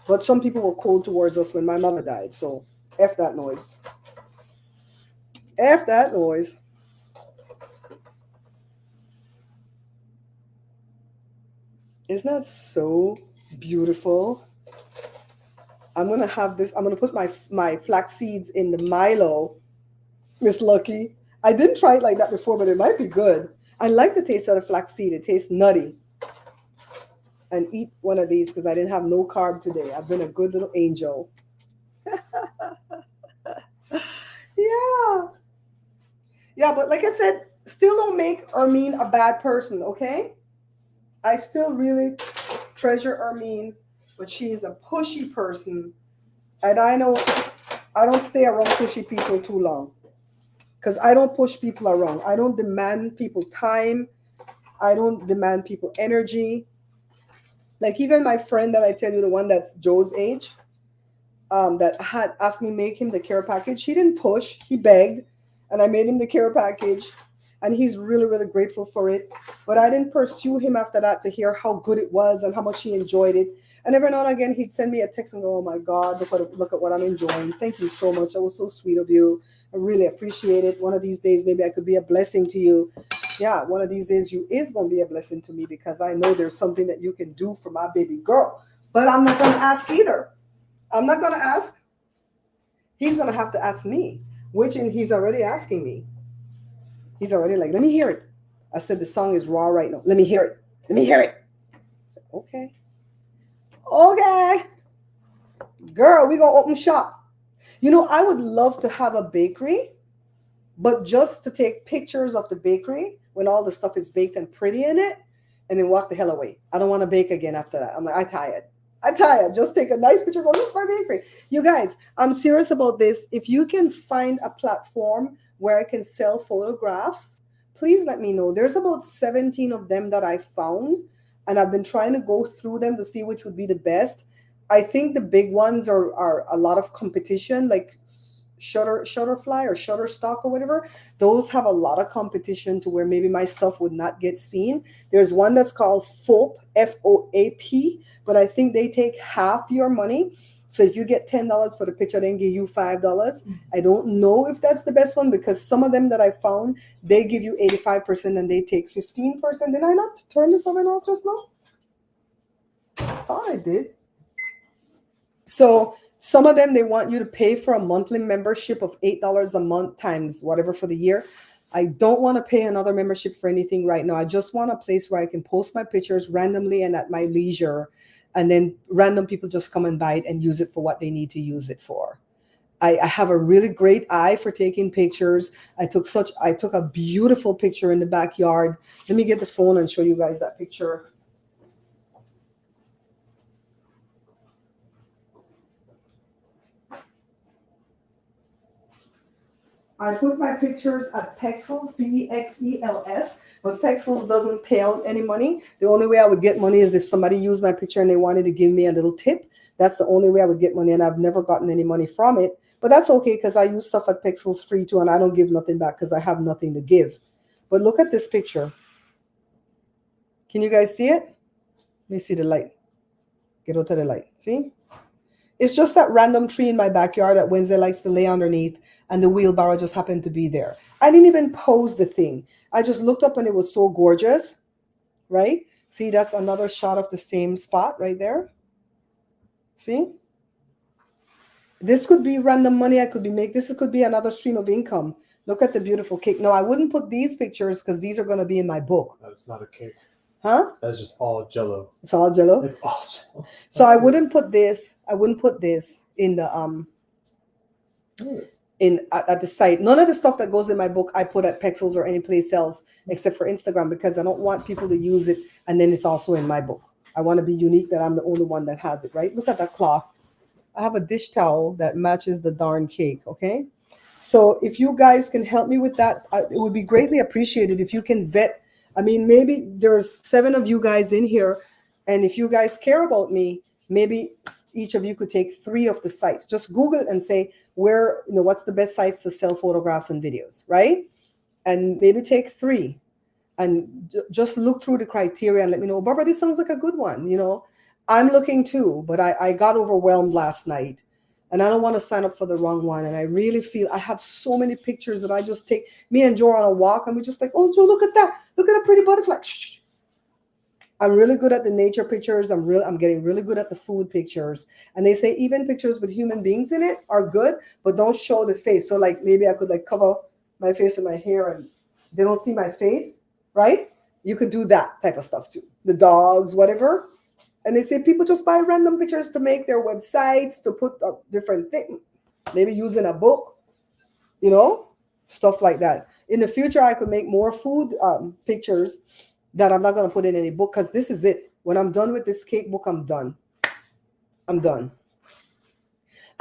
But some people were cold towards us when my mother died. So F that noise. F that noise. Isn't that so beautiful? I'm going to have this. I'm going to put my flax seeds in the Milo, Miss Lucky. I didn't try it like that before, but it might be good. I like the taste of the flax seed. It tastes nutty. And eat one of these because I didn't have no carb today. I've been a good little angel. Yeah. Yeah, but like I said, still don't make Ermine a bad person, okay? I still really treasure Ermine, but she's a pushy person. And I know I don't stay around pushy people too long. Because I don't push people around. I don't demand people time. I don't demand people energy. Like even my friend that I tell you, the one that's Joe's age, that had asked me to make him the care package. He didn't push. He begged. And I made him the care package. And he's really, really grateful for it. But I didn't pursue him after that to hear how good it was and how much he enjoyed it. And every now and again, he'd send me a text and go, "Oh my God, look at what I'm enjoying. Thank you so much. That was so sweet of you. I really appreciate it. One of these days, maybe I could be a blessing to you." Yeah, one of these days you is going to be a blessing to me because I know there's something that you can do for my baby girl. But I'm not going to ask either. I'm not going to ask. He's going to have to ask me, which he's already asking me. He's already like, "Let me hear it." I said, "The song is raw right now. Let me hear it. Let me hear it." I said, "Okay. Okay. Girl, we going to open shop." I would love to have a bakery, but just to take pictures of the bakery when all the stuff is baked and pretty in it, and then walk the hell away. I don't want to bake again after that. I'm like, I'm tired. Just take a nice picture. Go, look, my bakery. You guys, I'm serious about this. If you can find a platform where I can sell photographs please let me know. There's about 17 of them that I found, and I've been trying to go through them to see which would be the best. I think the big ones are a lot of competition, like Shutterfly or Shutterstock or whatever. Those have a lot of competition to where maybe my stuff would not get seen. There's one that's called FOAP, FOAP, but I think they take half your money. So if you get $10 for the picture, then give you $5. I don't know if that's the best one because some of them that I found, they give you 85% and they take 15%. Did I not turn this oven off just now? I thought I did. So some of them they want you to pay for a monthly membership of $8 a month times whatever for the year. I don't want to pay another membership for anything right now. I just want a place where I can post my pictures randomly and at my leisure, and then random people just come and buy it and use it for what they need to use it for. I have a really great eye for taking pictures. I took a beautiful picture in the backyard. Let me get the phone and show you guys that picture. I put my pictures at Pexels, Pexels, but Pexels doesn't pay out any money. The only way I would get money is if somebody used my picture and they wanted to give me a little tip. That's the only way I would get money, and I've never gotten any money from it. But that's okay because I use stuff at Pexels free too, and I don't give nothing back because I have nothing to give. But look at this picture. Can you guys see it? Let me see the light. Get out of the light. See? It's just that random tree in my backyard that Wednesday likes to lay underneath, and the wheelbarrow just happened to be there. I didn't even pose the thing. I just looked up and it was so gorgeous, right? See, that's another shot of the same spot right there. See? This could be random money I could be making. This could be another stream of income. Look at the beautiful cake. No, I wouldn't put these pictures because these are going to be in my book. That's not a cake. Huh? That's just all Jello. It's all Jello? It's all Jello. So I wouldn't put this in the at the site. None of the stuff that goes in my book I put at Pexels or any place else except for Instagram because I don't want people to use it and then it's also in my book. I want to be unique that I'm the only one that has it, right? Look at that cloth. I have a dish towel that matches the darn cake, okay? So if you guys can help me with that, it would be greatly appreciated if you can vet. I mean, maybe there's 7 of you guys in here, and if you guys care about me, maybe each of you could take 3 of the sites. Just Google and say what's the best sites to sell photographs and videos, right? And maybe take 3 and just look through the criteria and let me know, Barbara, this sounds like a good one. I'm looking too, but I got overwhelmed last night. And I don't want to sign up for the wrong one. And I really feel I have so many pictures that I just take. Me and Joe are on a walk and we just like, oh, Joe, look at that. Look at a pretty butterfly. Shh. I'm really good at the nature pictures. I'm getting really good at the food pictures. And they say even pictures with human beings in it are good, but don't show the face. So like maybe I could like cover my face with my hair and they don't see my face, right? You could do that type of stuff too. The dogs, whatever. And they say people just buy random pictures to make their websites, to put up different things, maybe using a book, stuff like that. In the future, I could make more food pictures that I'm not going to put in any book because this is it. When I'm done with this cake book, I'm done. I'm done.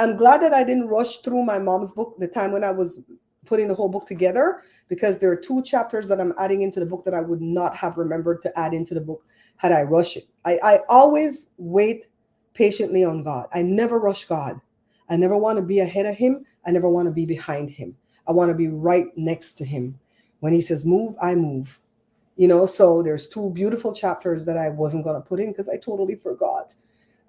I'm glad that I didn't rush through my mom's book the time when I was putting the whole book together because there are 2 chapters that I'm adding into the book that I would not have remembered to add into the book had I rushed it. I always wait patiently on God. I never rush God. I never want to be ahead of him. I never want to be behind him. I want to be right next to him. When he says move, I move. So there's 2 beautiful chapters that I wasn't going to put in because I totally forgot.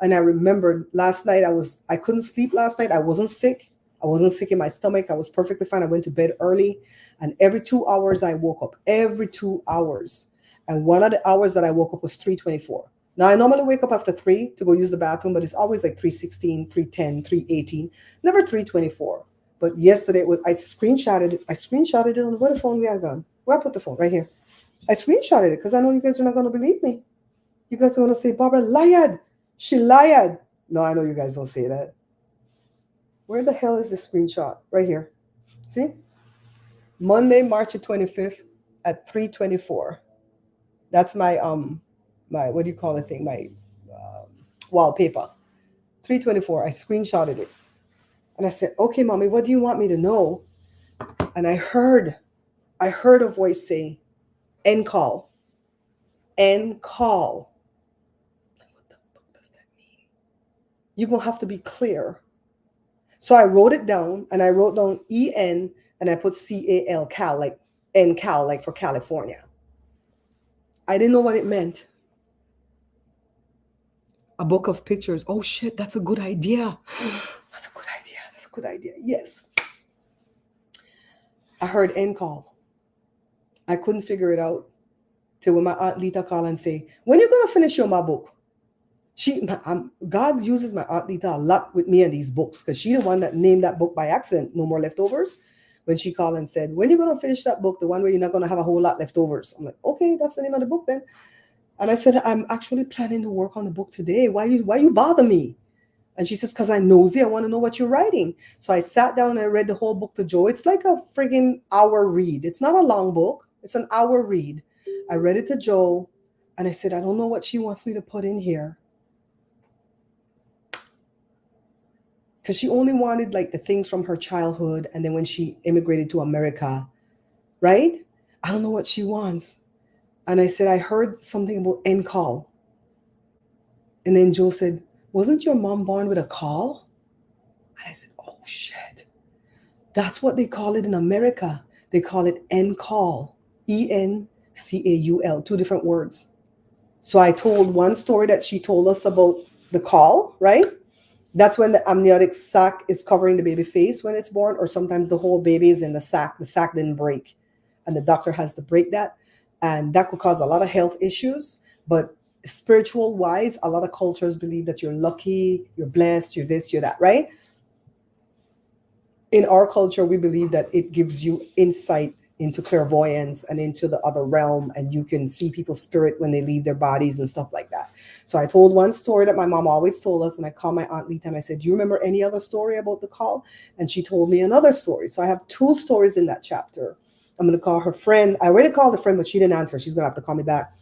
And I remembered last night I couldn't sleep last night. I wasn't sick. I wasn't sick in my stomach. I was perfectly fine. I went to bed early. And every 2 hours I woke up. Every 2 hours. And one of the hours that I woke up was 3:24. Now, I normally wake up after 3 to go use the bathroom, but it's always like 3:16, 3:10, 3:18, never 3:24. But yesterday, I screenshotted it. I screenshotted it on where the phone we are gone. Where I put the phone? Right here. I screenshotted it because I know you guys are not going to believe me. You guys are going to say, Barbara lied. She lied. No, I know you guys don't say that. Where the hell is the screenshot? Right here. See? Monday, March 25th at 3:24. That's my what do you call the thing? My wallpaper. 3:24. I screenshotted it. And I said, okay, mommy, what do you want me to know? And I heard I heard a voice say, end call, end call. What the fuck does that mean? You're going to have to be clear. So I wrote it down, and I wrote down EN, and I put CAL, Cal, like N Cal, like for California. I didn't know what it meant. A book of pictures. Oh shit, that's a good idea. That's a good idea. That's a good idea. Yes. I heard end call. I couldn't figure it out till when my Aunt Lita called and say, when you gonna finish my book? God uses my Aunt Lita a lot with me and these books, because she's the one that named that book by accident, No More Leftovers. When she called and said, when you gonna finish that book, the one where you're not gonna have a whole lot leftovers? I'm like, okay, that's the name of the book then. And I said, I'm actually planning to work on the book today. Why you bother me? And she says, because I'm nosy. I want to know what you're writing. So I sat down and I read the whole book to Joe. It's like a friggin' hour read. It's not a long book. It's an hour read. I read it to Joe, and I said, I don't know what she wants me to put in here. Because she only wanted like the things from her childhood, and then when she immigrated to America, right? I don't know what she wants. And I said, I heard something about end call. And then Joe said, wasn't your mom born with a call? And I said, oh shit. That's what they call it in America. They call it end call. ENCAUL, two different words. So I told one story that she told us about the call, right? That's when the amniotic sac is covering the baby face when it's born, or sometimes the whole baby is in the sac. The sac didn't break, and the doctor has to break that. And that could cause a lot of health issues. But spiritual wise, a lot of cultures believe that you're lucky, you're blessed, you're this, you're that, right? In our culture, we believe that it gives you insight into clairvoyance and into the other realm, and you can see people's spirit when they leave their bodies and stuff like that. So I told one story that my mom always told us, and I called my Aunt Lita and I said, do you remember any other story about the call? And she told me another story. So I have two stories in that chapter. I'm going to call her friend. I already called a friend, but she didn't answer. She's going to have to call me back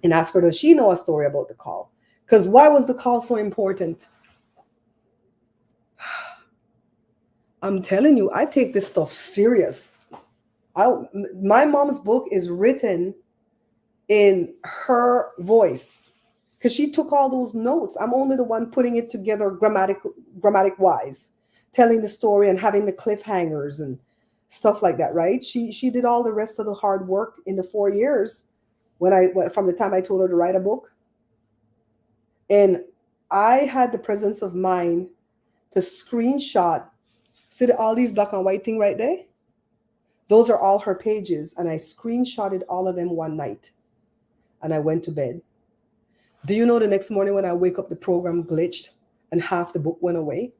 and ask her, does she know a story about the call? Because why was the call so important? I'm telling you, I take this stuff serious. My mom's book is written in her voice because she took all those notes. I'm only the one putting it together grammatic wise, telling the story and having the cliffhangers and stuff like that, right? She did all the rest of the hard work in the 4 years from the time I told her to write a book. And I had the presence of mind to screenshot. See all these black and white thing right there? Those are all her pages, and I screenshotted all of them one night, and I went to bed. Do you know the next morning when I wake up, the program glitched and half the book went away?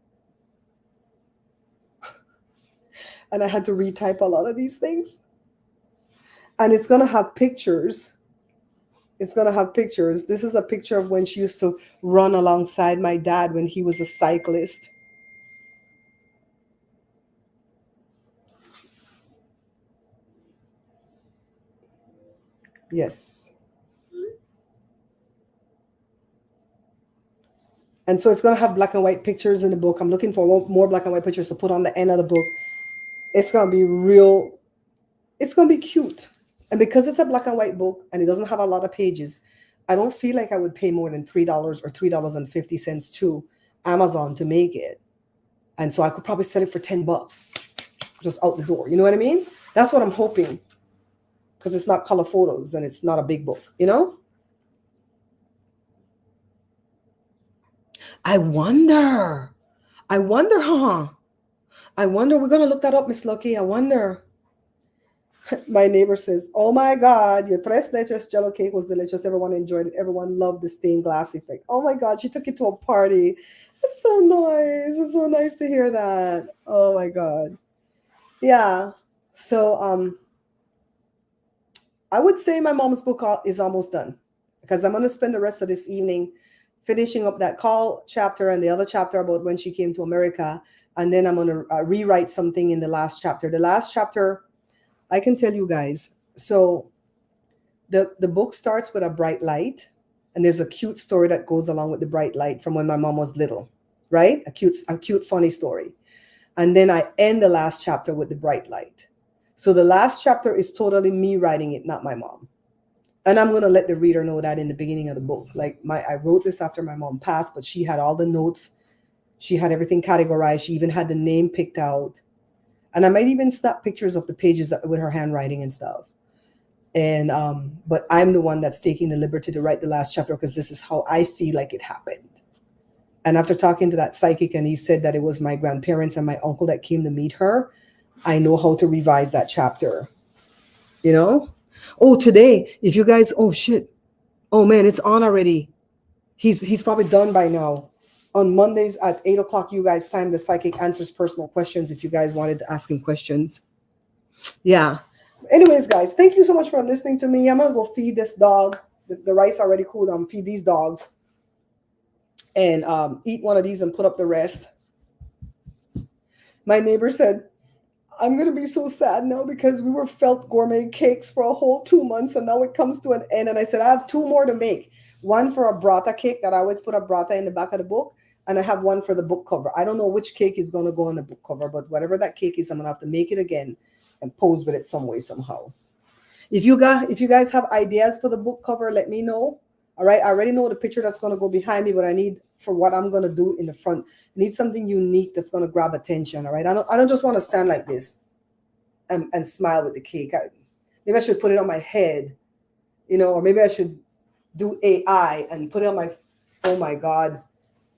And I had to retype a lot of these things. And it's going to have pictures. It's going to have pictures. This is a picture of when she used to run alongside my dad when he was a cyclist. Yes. And so it's going to have black and white pictures in the book. I'm looking for more black and white pictures to put on the end of the book. It's going to be real. It's going to be cute. And because it's a black and white book and it doesn't have a lot of pages, I don't feel like I would pay more than $3 or $3.50 to Amazon to make it. And so I could probably sell it for $10 just out the door. You know what I mean? That's what I'm hoping. Because it's not color photos and it's not a big book, you know? I wonder, huh? I wonder, we're going to look that up, Miss Lucky. I wonder. My neighbor says, oh my God, your tres leches jello cake was delicious. Everyone enjoyed it. Everyone loved the stained glass effect. Oh my God, she took it to a party. It's so nice. It's so nice to hear that. Oh my God. Yeah. So I would say my mom's book is almost done because I'm going to spend the rest of this evening finishing up that call chapter and the other chapter about when she came to America. And then I'm going to rewrite something in the last chapter. The last chapter, I can tell you guys. So the book starts with a bright light, and there's a cute story that goes along with the bright light from when my mom was little, right? A cute, funny story. And then I end the last chapter with the bright light. So the last chapter is totally me writing it, not my mom. And I'm gonna let the reader know that in the beginning of the book. Like I wrote this after my mom passed, but she had all the notes. She had everything categorized. She even had the name picked out. And I might even snap pictures of the pages with her handwriting and stuff. And but I'm the one that's taking the liberty to write the last chapter because this is how I feel like it happened. And after talking to that psychic, and he said that it was my grandparents and my uncle that came to meet her, I know how to revise that chapter. You know? Oh, today, if you guys, oh shit. Oh man, it's on already. He's probably done by now. On Mondays at 8 o'clock, you guys' time, the psychic answers personal questions if you guys wanted to ask him questions. Yeah. Anyways, guys, thank you so much for listening to me. I'm gonna go feed this dog. The rice already cooled. I'm feed these dogs and eat one of these and put up the rest. My neighbor said, I'm going to be so sad now because we were felt gourmet cakes for a whole 2 months and now it comes to an end. And I said, I have two more to make. One for a brata cake that I always put a brata in the back of the book. And I have one for the book cover. I don't know which cake is going to go on the book cover, but whatever that cake is, I'm going to have to make it again and pose with it some way, somehow. If you guys have ideas for the book cover, let me know. All right. I already know the picture that's going to go behind me, but I need for what I'm going to do in the front. I need something unique that's going to grab attention. All right. I don't just want to stand like this and smile with the cake. Maybe I should put it on my head, or maybe I should do AI and put it on my, oh my God.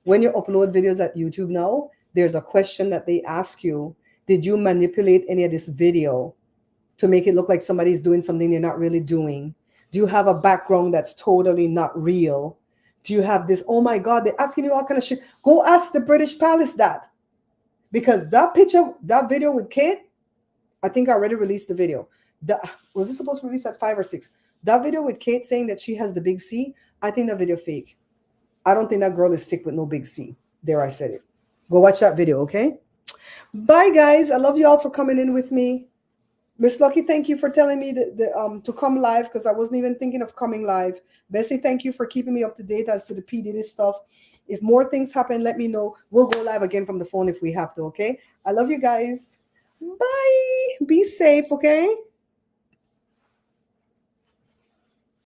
When you upload videos at YouTube now, there's a question that they ask you. Did you manipulate any of this video to make it look like somebody's doing something they're not really doing? Do you have a background that's totally not real? Do you have this? Oh my God, they're asking you all kind of shit. Go ask the British Palace that. Because that picture, that video with Kate, I think I already released the video. Was it supposed to release at 5 or 6? That video with Kate saying that she has the big C, I think that video fake. I don't think that girl is sick with no big C. There, I said it. Go watch that video, okay? Bye, guys. I love you all for coming in with me. Miss Lucky, thank you for telling me to come live because I wasn't even thinking of coming live. Bessie, thank you for keeping me up to date as to the P. Diddy stuff. If more things happen, let me know. We'll go live again from the phone if we have to, okay? I love you guys. Bye. Be safe, okay?